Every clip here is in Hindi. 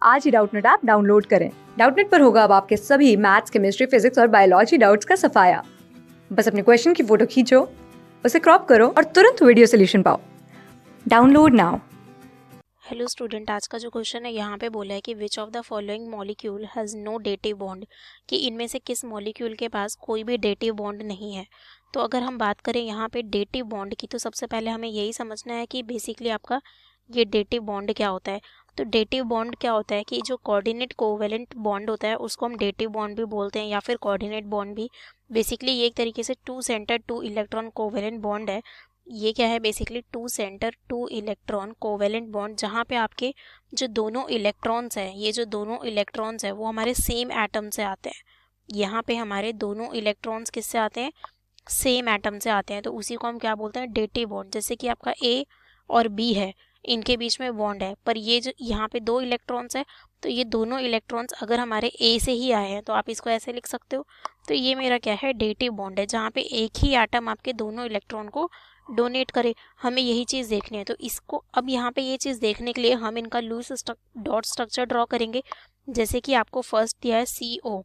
आज ही डाउटनट ऐप डाउनलोड करें। डाउटनट पर होगा अब आपके सभी मैथ्स, केमिस्ट्री, फिजिक्स और बायोलॉजी डाउट्स का सफाया। बस अपने क्वेश्चन की फोटो खींचो, उसे क्रॉप करो और तुरंत वीडियो सोल्यूशन पाओ। Download now. हेलो स्टूडेंट, आज का जो क्वेश्चन है यहाँ पे बोला है कि which of the following molecule has no dative bond, कि इनमें से किस मॉलिक्यूल के पास कोई भी डेटिव बॉन्ड नहीं है। तो अगर हम बात करें यहाँ पे डेटिव बॉन्ड की, तो सबसे पहले हमें यही समझना है कि बेसिकली आपका ये डेटिव बॉन्ड क्या होता है। तो डेटिव बॉन्ड क्या होता है कि जो कोऑर्डिनेट कोवेलेंट बॉन्ड होता है उसको हम डेटिव बॉन्ड भी बोलते हैं या फिर कोऑर्डिनेट बॉन्ड भी। बेसिकली ये एक तरीके से two centre two electron covalent bond है। ये क्या है, basically two centre two electron covalent bond, जहाँ पे आपके जो दोनों इलेक्ट्रॉन्स हैं, ये जो दोनों इलेक्ट्रॉन्स हैं वो हमारे सेम एटम से आते हैं। यहाँ पे हमारे दोनों इलेक्ट्रॉन्स किससे आते हैं, सेम एटम से आते हैं। तो उसी को हम क्या बोलते हैं, डेटिव बॉन्ड। जैसे कि आपका ए और बी है, इनके बीच में बॉन्ड है, पर ये जो यहाँ पे दो इलेक्ट्रॉन्स है, तो ये दोनों इलेक्ट्रॉन्स अगर हमारे ए से ही आए हैं तो आप इसको ऐसे लिख सकते हो। तो ये मेरा क्या है, डेटिव बॉन्ड है, जहाँ पे एक ही एटम आपके दोनों इलेक्ट्रॉन को डोनेट करे। हमें यही चीज़ देखनी है। तो इसको अब यहाँ पे ये चीज़ देखने के लिए हम इनका लूज डॉट स्ट्रक्चर ड्रॉ करेंगे। जैसे कि आपको फर्स्ट दिया है CO,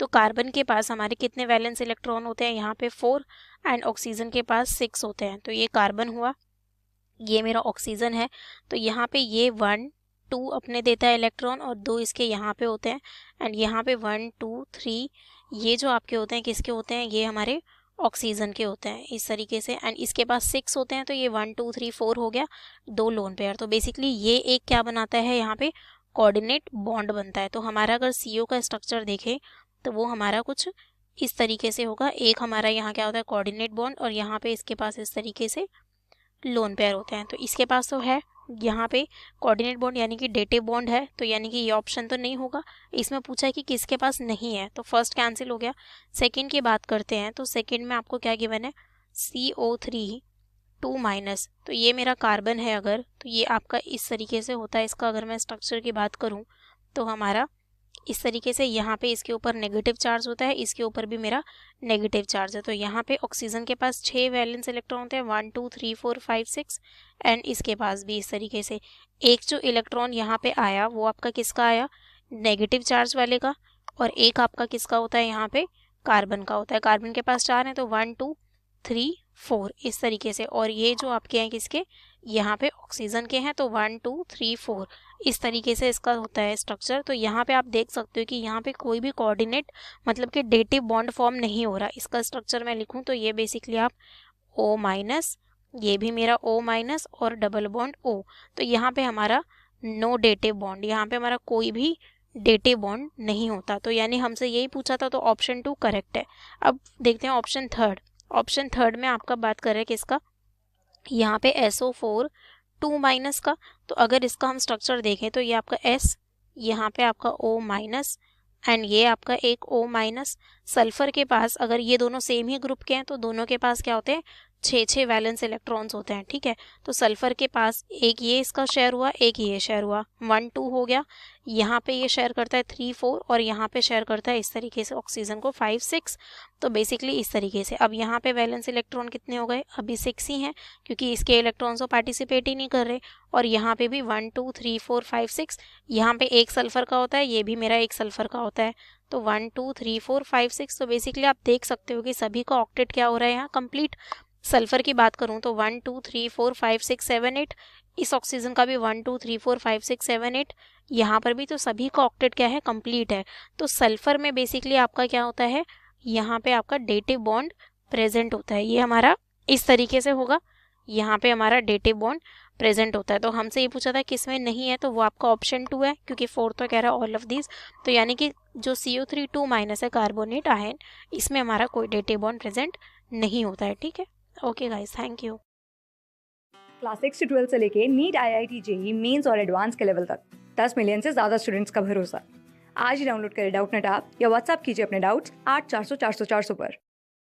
तो कार्बन के पास हमारे कितने वैलेंस इलेक्ट्रॉन होते हैं, यहाँ पे 4, एंड ऑक्सीजन के पास 6 होते हैं। तो ये कार्बन हुआ, ये मेरा ऑक्सीजन है। तो यहाँ पे ये 1 2 अपने देता है इलेक्ट्रॉन और 2 इसके यहाँ पे होते हैं, एंड यहाँ पे 1 2 3 ये जो आपके होते हैं किसके होते हैं, ये हमारे ऑक्सीजन के होते हैं इस तरीके से। एंड इसके पास 6 होते हैं, तो ये 1 2 3 4 हो गया, 2 लोन पेयर। तो बेसिकली ये एक क्या बनाता है, यहाँ पे कोऑर्डिनेट बॉन्ड बनता है। तो हमारा अगर CO का स्ट्रक्चर देखें तो वो हमारा कुछ इस तरीके से होगा। एक हमारा यहाँ क्या होता है, कोऑर्डिनेट बॉन्ड, और यहाँ पे इसके पास इस तरीके से लोन पेयर होते हैं। तो इसके पास तो है यहाँ पे कोऑर्डिनेट बॉन्ड यानी कि डेटिव बॉन्ड है, तो यानी कि ये ऑप्शन तो नहीं होगा। इसमें पूछा है कि किसके पास नहीं है, तो फर्स्ट कैंसिल हो गया। सेकंड की बात करते हैं, तो सेकंड में आपको क्या गिवन है, CO3 2-, तो ये मेरा कार्बन है। अगर तो ये आपका इस तरीके से होता है। इसका अगर मैं स्ट्रक्चर की बात करूँ तो हमारा इस तरीके से यहाँ पे इसके ऊपर नेगेटिव चार्ज होता है, इसके ऊपर भी मेरा नेगेटिव चार्ज है। तो यहाँ पे ऑक्सीजन के पास 6 वैलेंस इलेक्ट्रॉन होते हैं, 1 2 3 4 5 6, एंड इसके पास भी इस तरीके से। एक जो इलेक्ट्रॉन यहाँ पे आया वो आपका किसका आया, नेगेटिव चार्ज वाले का, और एक आपका किसका होता है, यहाँ पे कार्बन का होता है। कार्बन के पास 4 है, तो 1 2 3 4 इस तरीके से। और ये जो आपके हैं किसके, यहाँ पे ऑक्सीजन के हैं, तो 1 2 3 4 इस तरीके से इसका होता है स्ट्रक्चर। तो यहाँ पे आप देख सकते हो कि यहाँ पे कोई भी कोऑर्डिनेट मतलब कि डेटिव बॉन्ड फॉर्म नहीं हो रहा। इसका स्ट्रक्चर मैं लिखूँ तो ये बेसिकली आप O-, ये भी मेरा O- और डबल बॉन्ड O। तो यहाँ पे हमारा नो डेटिव बॉन्ड, यहाँ पे हमारा कोई भी डेटिव बॉन्ड नहीं होता। तो यानी हमसे यही पूछा था, तो ऑप्शन 2 करेक्ट है। अब देखते हैं ऑप्शन थर्ड। ऑप्शन थर्ड में आपका बात कर रहे हैं किसका, यहाँ पे SO4 2- का। तो अगर इसका हम स्ट्रक्चर देखें तो ये आपका S, यहाँ पे आपका O-, एंड ये आपका एक O-। सल्फर के पास अगर ये दोनों सेम ही ग्रुप के हैं तो दोनों के पास क्या होते हैं, 6 वैलेंस इलेक्ट्रॉन्स होते हैं, ठीक है। तो सल्फर के पास एक ये इसका शेयर हुआ, एक ये शेयर हुआ, 1 2 हो गया। यहाँ पे ये शेयर करता है 3 4, और यहाँ पे शेयर करता है इस तरीके से ऑक्सीजन को 5 6। तो बेसिकली इस तरीके से। अब यहाँ पे वैलेंस इलेक्ट्रॉन कितने हो गए, अभी 6 ही हैं, क्योंकि इसके इलेक्ट्रॉन्स तो पार्टिसिपेट ही नहीं कर रहे। और यहाँ पे भी 1 2 3 4 5 6, यहाँ पे एक सल्फर का होता है, ये भी मेरा एक सल्फर का होता है। तो 1 2 3 4 5 6। तो बेसिकली आप देख सकते हो कि सभी का ऑक्टेट क्या हो रहा है यहाँ, कंप्लीट। सल्फर की बात करूँ तो 1 2 3 4 5 6 7 8, इस ऑक्सीजन का भी 1 2 3 4 5 6 7 8, यहाँ पर भी। तो सभी का ऑक्टेट क्या है, कंप्लीट है। तो सल्फर में बेसिकली आपका क्या होता है, यहाँ पे आपका डेटिव बॉन्ड प्रेजेंट होता है। ये हमारा इस तरीके से होगा, यहाँ पे हमारा डेटिव बॉन्ड प्रेजेंट होता है। तो हमसे ये पूछा था किसमें नहीं है, तो वो आपका ऑप्शन 2 है, क्योंकि 4 तो कह रहा है ऑल ऑफ दीज। तो यानी कि जो CO3 2- है, कार्बोनेट आयन, इसमें हमारा कोई डेटिव बॉन्ड प्रेजेंट नहीं होता है, ठीक है। Okay guys, thank you. Class 6 से 12 से लेके नीट, IIT JEE मेंस और एडवांस के लेवल तक 10 मिलियन से ज्यादा स्टूडेंट्स का भरोसा। आज ही डाउनलोड करें डाउटनट ऐप या व्हाट्सएप कीजिए अपने डाउट्स 8400 400 400 पर।